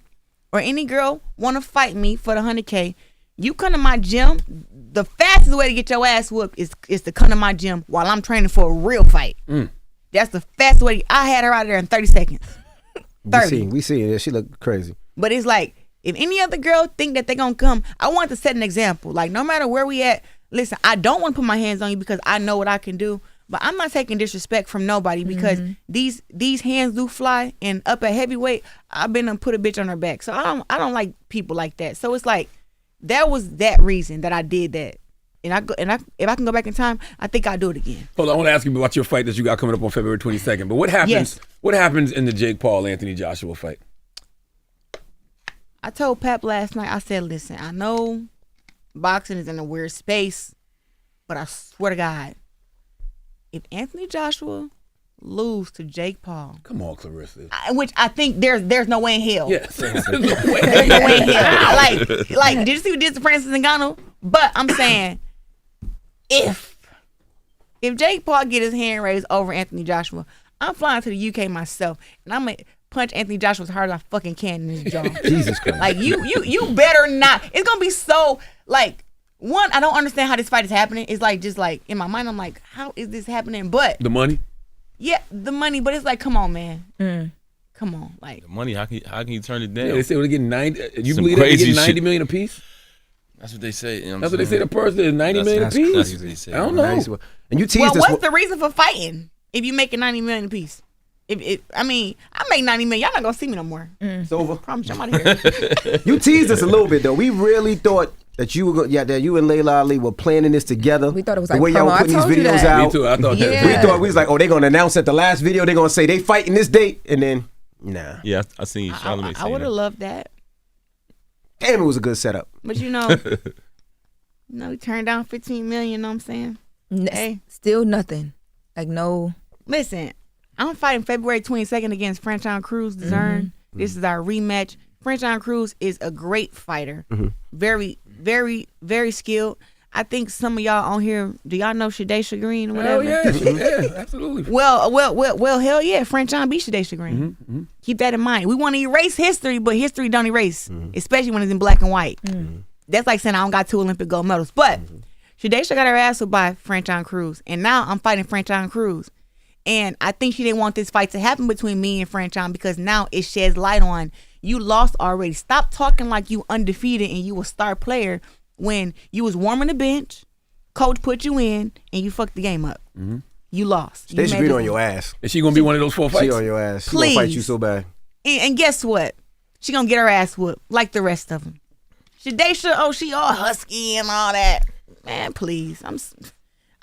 or any girl want to fight me for the 100K, you come to my gym, the fastest way to get your ass whooped is to come to my gym while I'm training for a real fight. That's the fastest way. I had her out there in 30 seconds. 30. We see it. She look crazy. But it's like, if any other girl think that they gonna come, I want to set an example. Like, no matter where we at, listen, I don't want to put my hands on you because I know what I can do. But I'm not taking disrespect from nobody because these hands do fly. And up at heavyweight, I've been to put a bitch on her back. So I don't like people like that. So it's like, that was that reason that I did that. And if I can go back in time, I think I'll do it again. Hold on, I want to ask you about your fight that you got coming up on February 22nd. But what happens? Yes. What happens in the Jake Paul Anthony Joshua fight? I told Pap last night, I said, listen, I know boxing is in a weird space, but I swear to God, if Anthony Joshua lose to Jake Paul, come on, Clarissa. Which I think there's no way in hell. Yes. There's no way in hell. Like, did you see what did to Francis Ngannou? But I'm saying, if Jake Paul get his hand raised over Anthony Joshua, I'm flying to the UK myself, and I'm gonna punch Anthony Joshua as hard as I fucking can in his jaw. Jesus Christ. Like, you better not. It's gonna be so, like, one, I don't understand how this fight is happening. It's like, just like, in my mind, I'm like, how is this happening? But The money? yeah, the money, but it's like, come on, man. Come on. Like, The money, how can you turn it down? Yeah, they say we're getting 90. You Some believe they're crazy getting 90 shit. million a piece? That's what they say. You know That's what they say the person is 90 million a That's piece. what they say. I don't know. And you tease well, this. what's the reason for fighting if you making 90 million a piece? I mean, I make 90 million. Y'all not gonna see me no more. It's over. Promise you, I'm out of here. You teased us a little bit though. We really thought that you were that you and Layla Ali were planning this together. We thought it was the like way y'all promo. were I putting these told you videos that. out. Me too. I thought Yeah. that. We thought we was like, oh, they gonna announce at the last video. They gonna say they fighting this date, and then nah. Yeah, I seen Charlamagne I say would have that. loved that, Damn, it was a good setup. but you know, we turned down 15 million. You know what I'm saying? Hey. Still nothing. Like, no. Listen, I'm fighting February 22nd against Franchon Cruz DAZN. This is our rematch. Franchon Cruz is a great fighter. Very, very, very skilled. I think some of y'all on here, do y'all know Shadesha Green or whatever? Hell yeah, yeah, absolutely. Well, hell yeah, Franchon beat Shadesha Green. Keep that in mind. We want to erase history, but history don't erase, especially when it's in black and white. That's like saying I don't got 2 Olympic gold medals. But Shadesha got her ass whooped by Franchon Cruz, and now I'm fighting Franchon Cruz. And I think she didn't want this fight to happen between me and Franchon because now it sheds light on you lost already. Stop talking like you undefeated and you a star player when you was warming the bench, coach put you in, and you fucked the game up. You lost. They should be on your ass. Is she gonna be one of those 4 fights? She on your ass. She gonna fight you so bad. And guess what? She gonna get her ass whooped like the rest of them. Shadesha, she all husky and all that. Man, please.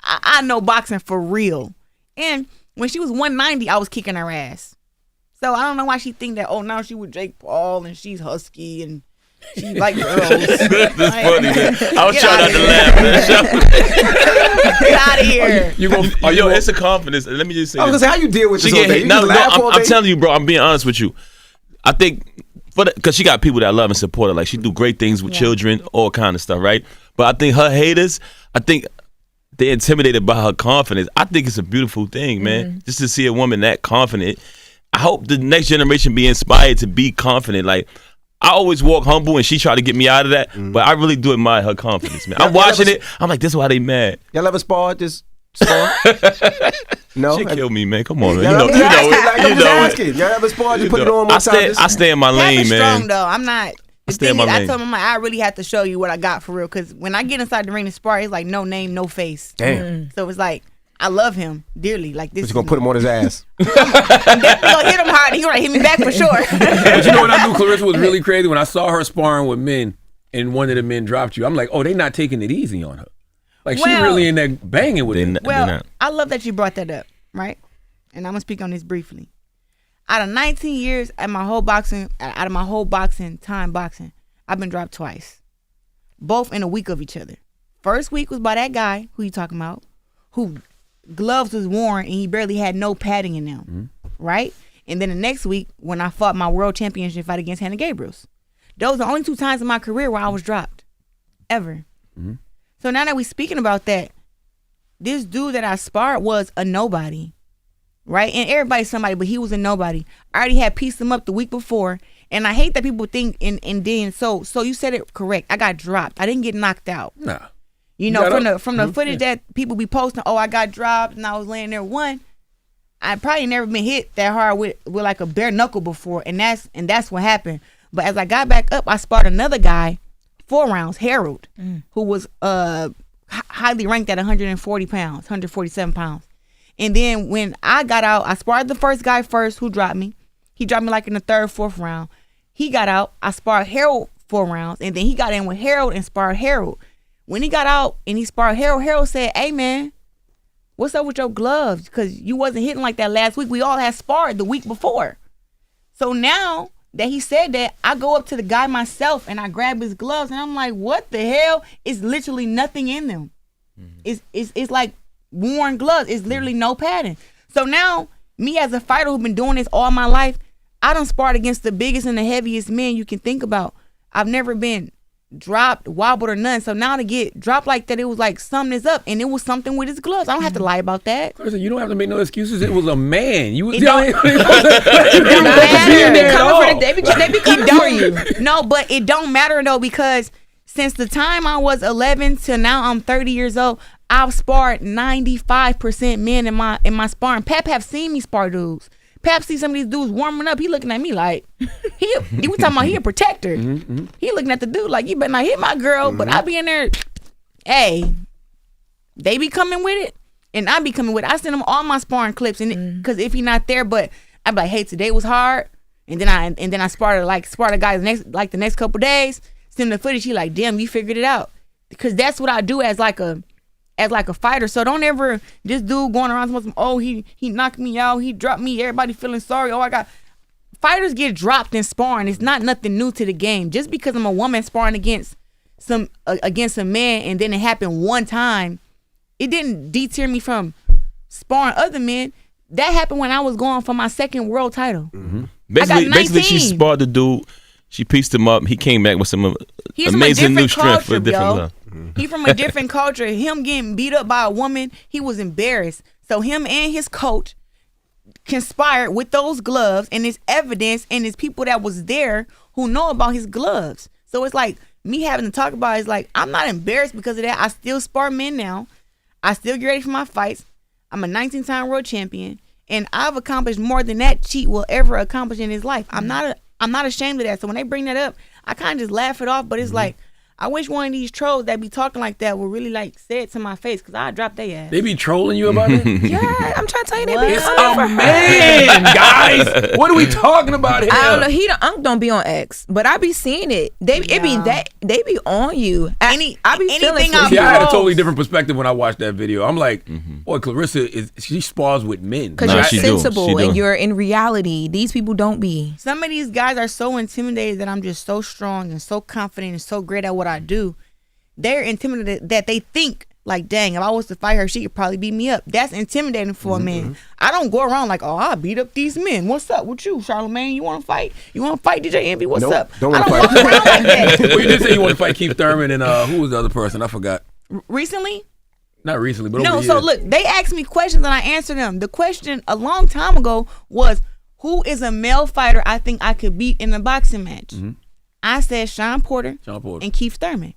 I know boxing for real. And when she was 190, I was kicking her ass. So I don't know why she think that, now she with Jake Paul and she's husky and she like girls. That's funny, man. I was Get trying not outta to here. laugh. Get out of here. You gonna? Yo, it's a confidence. Let me just say I was this. gonna say, how you deal with She this whole get thing? hit. You No, just no, laugh all I'm day? telling you, bro. I'm being honest with you. I think because she got people that love and support her. Like, she do great things with children, all kind of stuff, right? But I think her haters, they're intimidated by her confidence. I think it's a beautiful thing, man. Just to see a woman that confident. I hope the next generation be inspired to be confident. Like, I always walk humble, and she tried to get me out of that. But I really do admire her confidence, man. I'm watching it. I'm like, this is why they mad. Y'all ever sparred this? Spar? No. She killed me, man. Come on, man. Y'all You know it. asking. Y'all ever sparred? You put it on one time. I stay in my Pap lane, is man. strong though. I'm not. The stay in thing my is, I lane. told him, I really have to show you what I got for real. Because when I get inside the ring to spar, it's like no name, no face. Damn. So it's like, I love him dearly. Like this. But you gonna put him on his ass? I'm definitely gonna hit him hard. He gonna hit me back for sure. But you know what I knew Clarissa was really crazy? When I saw her sparring with men and one of the men dropped you, I'm like, they not taking it easy on her. Like, she Well- really in there banging with it. Well, I love that you brought that up, right? And I'm gonna speak on this briefly. Out of 19 years out of my whole boxing, I've been dropped twice. Both in a week of each other. First week was by that guy who you talking about, who gloves was worn and he barely had no padding in them, right? And then the next week when I fought my world championship fight against Hannah Gabriels. Those are the only 2 times in my career where I was dropped, ever. So now that we speaking about that, this dude that I sparred was a nobody. right? And everybody's somebody, but he was a nobody. I already had pieced him up the week before, and I hate that people think and then so you said it correct. I got dropped. I didn't get knocked out. Nah. You know, from the footage that people be posting, I got dropped and I was laying there. One, I probably never been hit that hard with like a bare knuckle before, and that's what happened. But as I got back up, I sparred another guy, 4 rounds, Harold, who was highly ranked at 140 pounds, 147 pounds. And then when I got out, I sparred the first guy first, who dropped me. He dropped me like in the 3rd, 4th round. He got out. I sparred Harold 4 rounds, and then he got in with Harold and sparred Harold. When he got out and he sparred Harold, Harold said, "Hey man, what's up with your gloves? Because you wasn't hitting like that last week. We all had sparred the week before." So now that he said that, I go up to the guy myself and I grab his gloves and I'm like, what the hell? It's literally nothing in them. It's like worn gloves. It's literally no padding. So now, me as a fighter who's been doing this all my life, I done sparred against the biggest and the heaviest men you can think about. I've never been dropped, wobbled, or none. So now to get dropped like that, it was like something is up, and it was something with his gloves. I don't have to lie about that. Clarissa, you don't have to make no excuses. It was a man. You was It don't- They be coming for you. No, but it don't matter though, because since the time I was 11 till now I'm 30 years old, I've sparred 95% men in my sparring. Pap have seen me spar dudes. Pap see some of these dudes warming up. He looking at me like we talking about he a protector. He looking at the dude like, you better not hit my girl. But I be in there, hey, they be coming with it, and I be coming with it. I send them all my sparring clips, and because if he not there, but I be like, hey, today was hard, and then I sparred a guy the next couple days. Send the footage. He like, damn, you figured it out, because that's what I do as like a fighter. So don't ever this dude going around saying, oh, he knocked me out, he dropped me, everybody feeling sorry. Oh, I got fighters get dropped in sparring. It's not nothing new to the game. Just because I'm a woman sparring against a man and then it happened one time, it didn't deter me from sparring other men. That happened when I was going for my 2nd world title. Basically, she sparred the dude. She pieced him up. He came back with some amazing new strength for a different level. He from a different culture. Him getting beat up by a woman, he was embarrassed. So him and his coach conspired with those gloves, and it's evidence, and it's people that was there who know about his gloves. So it's like me having to talk about it, it's like I'm not embarrassed because of that. I still spar men now. I still get ready for my fights. I'm a 19-time world champion, and I've accomplished more than that cheat will ever accomplish in his life. I'm not ashamed of that. So when they bring that up, I kind of just laugh it off. But it's like, I wish one of these trolls that be talking like that would really like say it to my face, because I drop their ass. They be trolling you about it? Yeah, I'm trying to tell you, they be It's a man, guys. What are we talking about here? I don't know. He the Unc don't be on X, but I be seeing it. They be on you. I be feeling See, I had a totally different perspective when I watched that video. I'm like, boy, Clarissa she spars with men. Because you're sensible and you're in reality. These people don't be. Some of these guys are so intimidated that I'm just so strong and so confident and so great at what I do. They're intimidated that they think like, dang, if I was to fight her, she could probably beat me up. That's intimidating for a man. I don't go around like, oh, I beat up these men. What's up with you, Charlamagne? You want to fight? You want to fight DJ Envy? What's up? Don't I want to don't fight. walk around like that. Well, you did say you want to fight Keith Thurman, and who was the other person? I forgot. Recently? Not recently, but No, over the so years. look, they asked me questions and I answered them. The question a long time ago was, who is a male fighter I think I could beat in a boxing match? I said Sean Porter and Keith Thurman.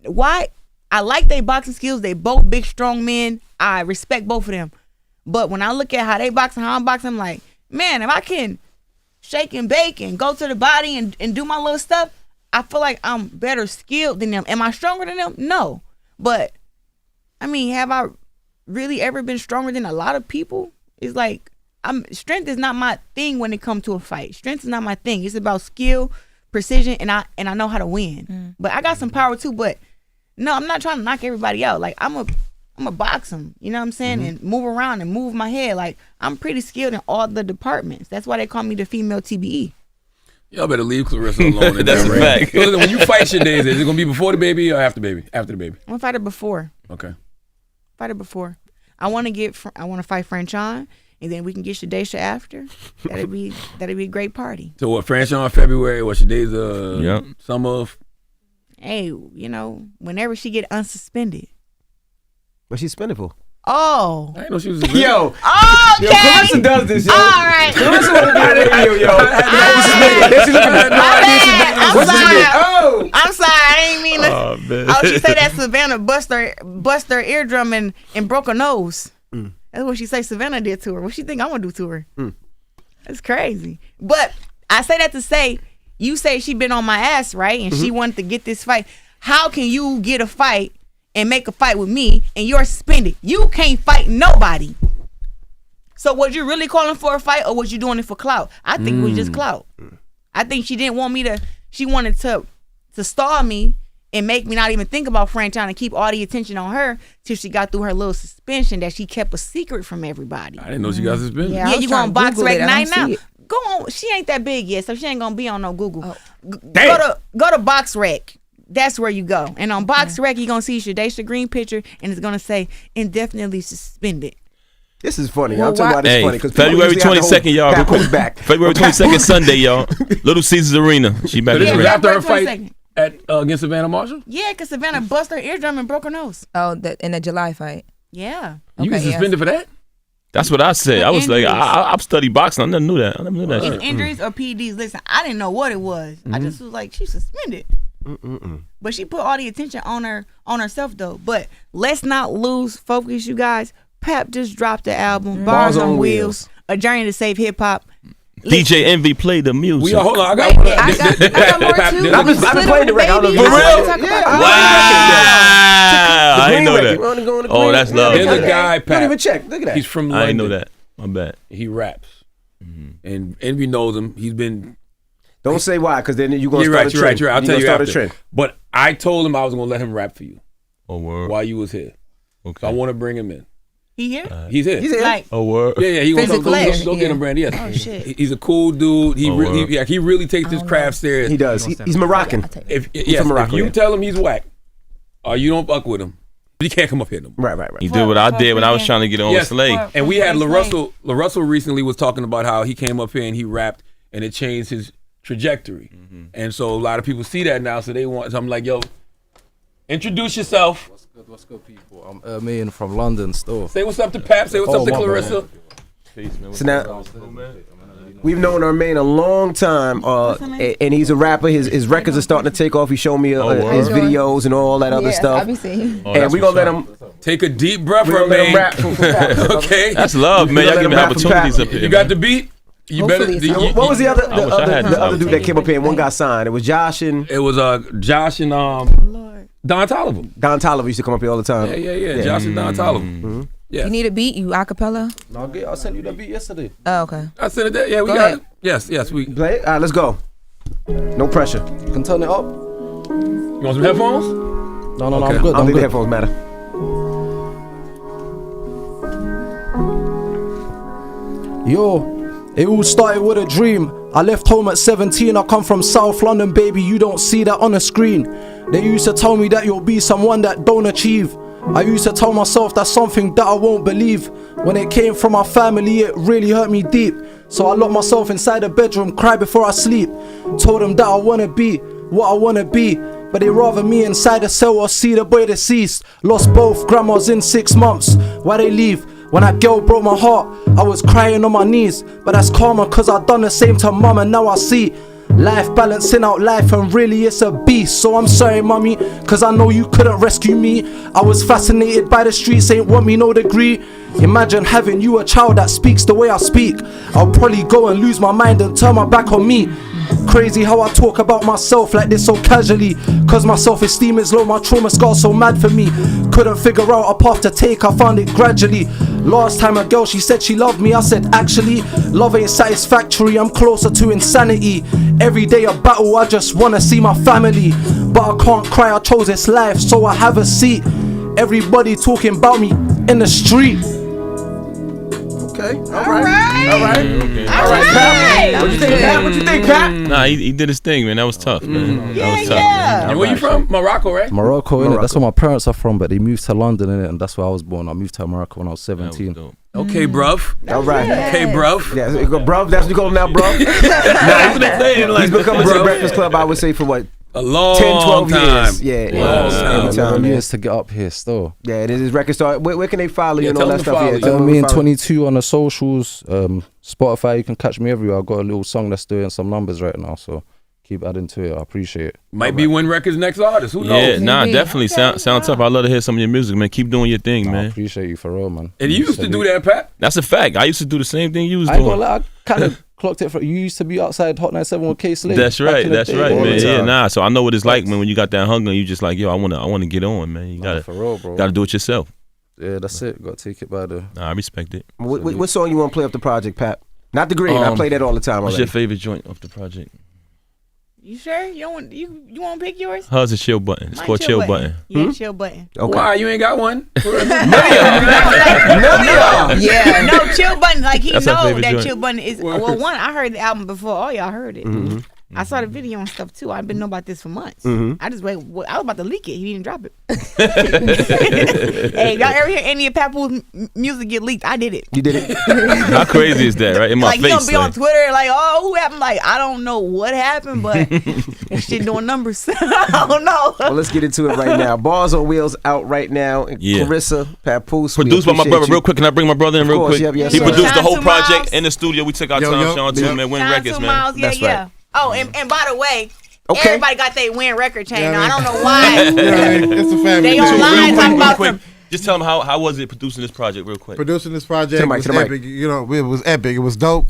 Why? I like their boxing skills. They both big, strong men. I respect both of them. But when I look at how they box and how I'm boxing, I'm like, man, if I can shake and bake and go to the body and do my little stuff, I feel like I'm better skilled than them. Am I stronger than them? No. But, I mean, have I really ever been stronger than a lot of people? It's like, strength is not my thing when it comes to a fight. Strength is not my thing. It's about skill, precision, and I know how to win. But I got some power too, but no, I'm not trying to knock everybody out. Like, I'm a box them, you know what I'm saying? And move around and move my head. Like, I'm pretty skilled in all the departments. That's why they call me the female TBE. Y'all better leave Clarissa alone. That's a fact. So when you fight your days, is it gonna be before the baby or after the baby? After the baby. I'm gonna fight her before. Okay. Fight her before. I want to fight Franchon, and then we can get Shadesha after. That'd be a great party. So what? Franchon February? What's your days? Summer. Hey, you know, whenever she get unsuspended. What's she spending for? Oh. I didn't know she was. Yo, Oh, okay. Clarissa does this, yo. All right. Clarissa want to be on radio, yo. I'm sorry. I ain't mean to. Oh, man. Oh, she said that Savannah bust her eardrum and broke her nose. That's what she say Savannah did to her. What she think I'm gonna do to her? That's crazy. But I say that to say, you say she been on my ass, right? And she wanted to get this fight. How can you get a fight and make a fight with me and you're suspended? You can't fight nobody. So was you really calling for a fight or was you doing it for clout? I think it was just clout. I think she didn't want me to, she wanted to stall me and make me not even think about Frank, trying to keep all the attention on her till she got through her little suspension that she kept a secret from everybody. I didn't know she got suspended. Yeah, I Yeah, was you trying going to box Google rec it. I night don't now? see it. Go on. She ain't that big yet, so she ain't gonna be on no Google. Oh. Go to box rec. That's where you go. And on box rec, you're gonna see Shadaysha Green picture, and it's gonna say indefinitely suspended. This is funny. Well, I'm talking about this Hey, funny because February 22nd, y'all. back. February 22nd, Sunday, y'all. Little Caesars Arena. She back So this in was the ring. after her February fight 22nd. at against Savannah Marshall. Yeah, because Savannah bust her eardrum and broke her nose. Oh, in the July fight. Yeah. You get Okay, suspended for that? That's what I said. I was like, Injuries. I've studied boxing. I never knew that. I never knew that It's shit. injuries or PEDs. Listen, I didn't know what it was. I just was like, she's suspended. But she put all the attention on herself though. But let's not lose focus, you guys. Pap just dropped the album, Bars on Wheels, A Journey to Save Hip Hop. DJ Envy played the music. Hold on, I got Wait, one. I got more Pap, too. this- I've been playing the record. I don't know if For you real? know that. Wow. I didn't know that. Oh, that's love. There's a Okay. guy, Don't Pap. even check. Look at that. He's from London. I didn't know that. My bad. He raps, and Envy knows him. He's been. Don't say why, because then you're gonna You're start right. a You're trend. right. I'll tell you start after. a trend. But I told him I was gonna let him rap for you Oh, word. while you was here. Okay. So I want to bring him in. He here? He's here. He's in. Like, Oh, word. Yeah. He gonna Physically. go get him, Brandy. Yes. Oh, shit. He's a cool dude. He Oh, really, word. he really takes his craft serious. He does. He's Moroccan. If from Morocco, if you yeah. tell him he's whack, or you don't fuck with him, he can't come up here no more. Right. He did what I did when I was trying to get on Yes. Slay. And we had Slay. LaRussell recently was talking about how he came up here and he rapped and it changed his trajectory. And so a lot of people see that now, so they want. So I'm like, yo, introduce yourself. What's good, people? I'm Ermine from London still. Say what's up to Pap. Say what's up to my Clarissa. So now we've known Armaine a long time, and he's a rapper. His records are starting to take off. He showed me word. his videos and all that other stuff. I be seeing. Oh, And that's we're gonna what's let up. him. Take a deep breath, We're gonna let him man. rap from Pap. Okay. That's love, man. We're Y'all gonna give me let him rap from opportunities Pap. up here. You got the beat. You better. Hopefully it's What was the other I wish I had this the other dude that opportunity. came up here and one got signed? It was Josh and It was Josh and Lord. Don Tolliver. Don Tolliver used to come up here all the time. Yeah. Josh and Don Tolliver. Yeah. You need a beat, you acapella? I sent you the beat yesterday. Oh, okay. I sent it there. Yeah, we Go got ahead. it. Yes, we. You Play it? All right, let's go. No pressure. You can turn it up. want some headphones? No, Okay. I'm good. I don't I'm think the good. headphones matter. Yo, it all started with a dream. I left home at 17, I come from South London, baby, you don't see that on the screen. They used to tell me that you'll be someone that don't achieve. I used to tell myself that's something that I won't believe. When it came from my family, it really hurt me deep. So I locked myself inside the bedroom, cry before I sleep. Told them that I wanna be what I wanna be, but they rather me inside a cell or see the boy deceased. Lost both grandmas in 6 months, why they leave? When that girl broke my heart, I was crying on my knees. But that's karma, cause I done the same to mum, and now I see life balancing out life, and really it's a beast. So I'm sorry, mummy, cause I know you couldn't rescue me. I was fascinated by the streets, ain't want me no degree. Imagine having you a child that speaks the way I speak. I'll probably go and lose my mind and turn my back on me. Crazy how I talk about myself like this so casually, cause my self-esteem is low, my trauma scars so mad for me. Couldn't figure out a path to take, I found it gradually. Last time a girl, she said she loved me, I said actually, love ain't satisfactory, I'm closer to insanity. Every day a battle, I just wanna see my family. But I can't cry, I chose this life, so I have a seat. Everybody talking about me in the street. Okay. All right. Pat. What you think, Pat? What you think, Pat? Nah, he did his thing, man. That was tough, man. That was tough. Yeah. And where you from? Morocco, right? Morocco, innit? That's where my parents are from, but they moved to London, innit? And that's where I was born. I moved to Morocco when I was 17. Okay, bruv. All right. Okay, bruv. Yeah, so you go, bruv. That's what you call him now, bruv. That's what they saying. Like, He's been coming to the bruv. Breakfast Club, I would say, for what, A long 10, 12 time. years. Yeah, Long time. every time, man. years to get up here still. Yeah, this is record store. Where can they follow you Yeah, and tell all them that to stuff? follow Yeah, you. tell them Me to and follow 22 on the socials, Spotify. You can catch me everywhere. I got a little song that's doing some numbers right now, so keep adding to it. I appreciate it. Might be Win Records' next artist. Who knows? Yeah, nah, Maybe. definitely. Okay, Sound tough. I love to hear some of your music, man. Keep doing your thing, I man. appreciate you for real, man. And you used to do that, Pat? That's a fact. I used to do the same thing you was I ain't gonna doing. lie, I kind of clocked it. You used to be outside Hot 97 with K Slade. That's back right. in the That's day. right, All the man. Yeah, time. nah. So I know what it's like, man. When you got that hunger, you just like, yo, I wanna get on, man. You Nah, gotta for real, bro. do it yourself. Yeah, that's it. Got to take it by the. Nah, I respect it. What song you want to play off the project, Pat? Not the green. I play that all the time What's already. your favorite joint off the project? You sure? You don't want you want to pick yours? How's the chill button? It's Mine called chill button. Yeah, chill button. Okay. Why? You ain't got one? Yeah. No, chill button. Like he That's our know favorite that joint. chill button is. Well, one I heard the album before. All y'all heard it. I saw the video and stuff too. I've been knowing about this for months. I just wait. I was about to leak it. He didn't drop it. Hey, y'all ever hear any of Papoose music get leaked? I did it. You did it. How crazy is that, right? In my Like you face. gonna be on like, Twitter like, oh, who happened? Like I don't know what happened, but that shit doing numbers. I don't know. Well, let's get into it right now. Bars on Wheels out right now. Yeah. Clarissa, Papoose. we Produced by my appreciate brother. you. Real quick, can I bring my brother in real course, quick? yep, He yes, produced sir. the whole Shine to project Miles. in the studio. We took our Yo, time, yo, Sean, too, yo. man. Win Shine Records, to man. Miles. Yeah, That's yeah. right. Oh, and by the way, Okay. everybody got their Win record chain. Yeah, Now, I man. don't know why. Yeah, it's a family. They thing. online talking about quick. some. Just tell them how was it producing this project, real quick. Producing this project was to the mic. epic. You know, it was epic. It was dope.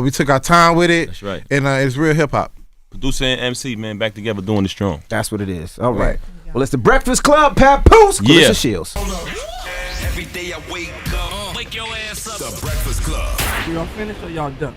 We took our time with it. That's right. And it's real hip hop. Producer and MC, man, back together doing it strong. That's what it is. All right. Well, it's the Breakfast Club. Papoose. Yeah. Clarissa Shields. Every day I wake up. Wake your ass up. The Breakfast Club. Y'all finished or y'all done?